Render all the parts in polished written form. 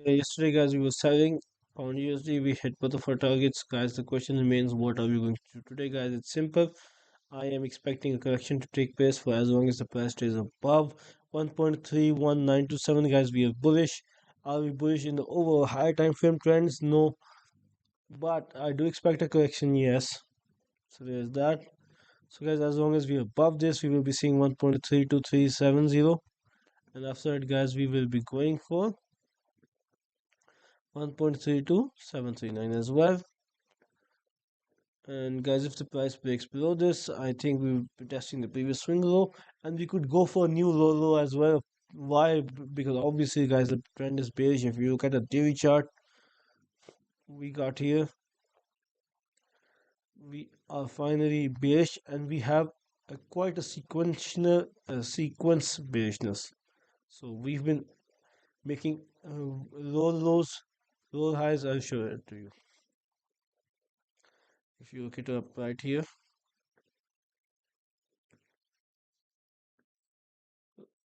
Yesterday, guys, we were selling pound USD. We hit both of our targets, guys. The question remains, what are we going to do today, guys? It's simple. I am expecting a correction to take place for as long as the price stays above 1.31927, guys. We are bullish. Are we bullish in the overall higher time frame trends? No, but I do expect a correction. Yes. So there's that. So, guys, as long as we are above this, we will be seeing 1.32370, and after that, guys, we will be going for 1.32739 as well. And guys, if the price breaks below this, I think we will be testing the previous swing low, and we could go for a new low as well. Why? Because obviously, guys, the trend is bearish. If you look at the daily chart we got here, we are finally bearish, and we have quite a sequential sequence bearishness. So we've been making low lows, low highs. I'll show it to you. If you look it up right here,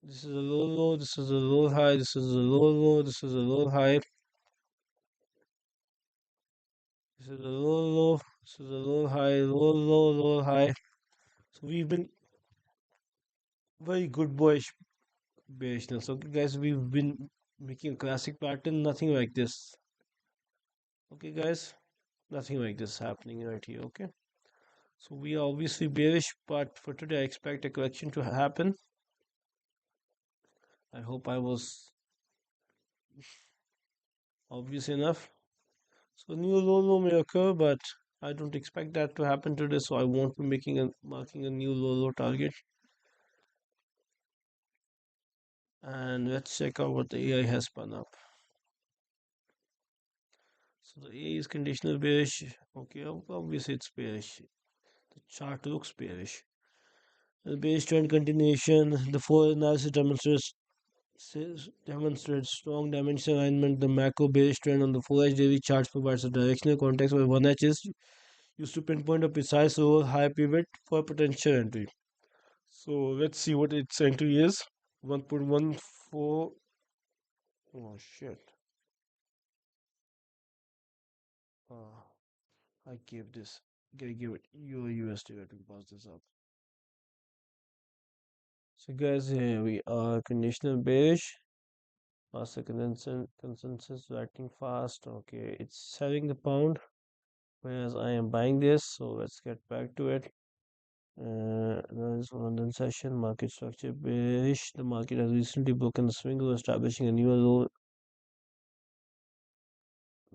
this is a low low, this is a low high, this is a low low, this is a low high, this is a low low, this is a low high, low low, low high. So we've been very good boyish bearishness. Okay, guys, we've been making a classic pattern, nothing like this. Okay, guys, nothing like this happening right here. Okay, so we are obviously bearish, but for today, I expect a correction to happen. I hope I was obvious enough. So new low low may occur, but I don't expect that to happen today, so I won't be making a marking a new low low target. And let's check out what the AI has spun up. So the AI is conditional bearish. Okay, obviously it's bearish. The chart looks bearish. The bearish trend continuation. The four analysis demonstrates strong dimensional alignment. The macro bearish trend on the 4H daily charts provides a directional context where 1H is used to pinpoint a precise lower high pivot for potential entry. So let's see what its entry is. 1.14. Oh shit. I gave this. Gotta give it your USD. Let me pause this up. So guys, here we are conditional bearish. Master consensus acting fast. Okay, it's selling the pound, whereas I am buying this. So let's get back to it. There is London session. Market structure bearish. The market has recently broken the swing low, establishing a new low.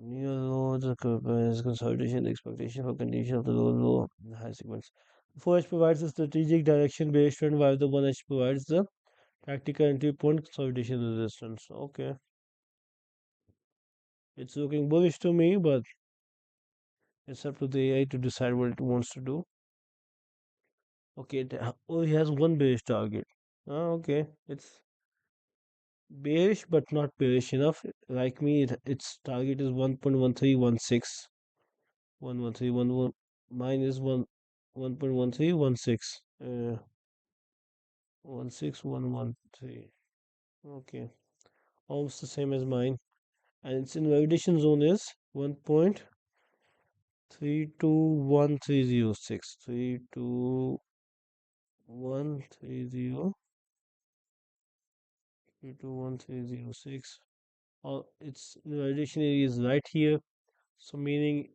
New lows is consolidation, the expectation for condition of the low high sequence. The 4H provides a strategic direction based trend, while the 1H provides the tactical entry point consolidation resistance. Okay, it's looking bullish to me, but it's up to the AI to decide what it wants to do. Okay, it only has one bearish target. Okay, it's bearish but not bearish enough. Like me, its target is 1.1316. 11311. Mine is 1.1316. 16113. Okay, almost the same as mine. And its invalidation zone is 1.321306. 32130. 3213006. Its invalidation area is right here. So meaning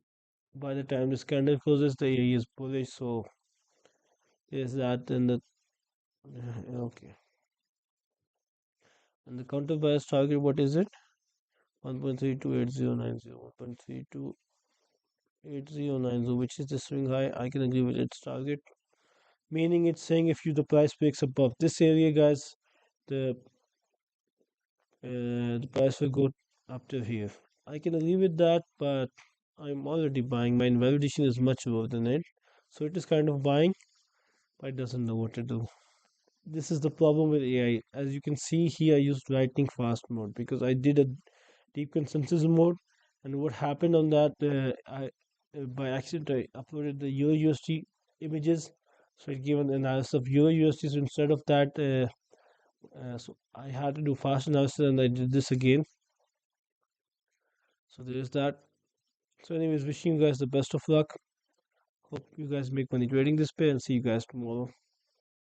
by the time this candle closes, the area is bullish. So is that in the okay. And the counter bias target, what is it? 1.328090. 1.328090, which is the swing high. I can agree with its target. Meaning it's saying if you the price breaks above this area, guys, the the price will go up to here. I can agree with that, but I'm already buying. My invalidation is much lower than it, so it is kind of buying, but it doesn't know what to do. This is the problem with AI. As you can see here, I used lightning fast mode because I did a deep consensus mode, and what happened on that, I by accident I uploaded the Euro USD images, so it gave an analysis of Euro USD. So instead of that, so I had to do fast analysis, and I did this again. So there's that. So anyways, wishing you guys the best of luck. Hope you guys make money trading this pair and see you guys tomorrow.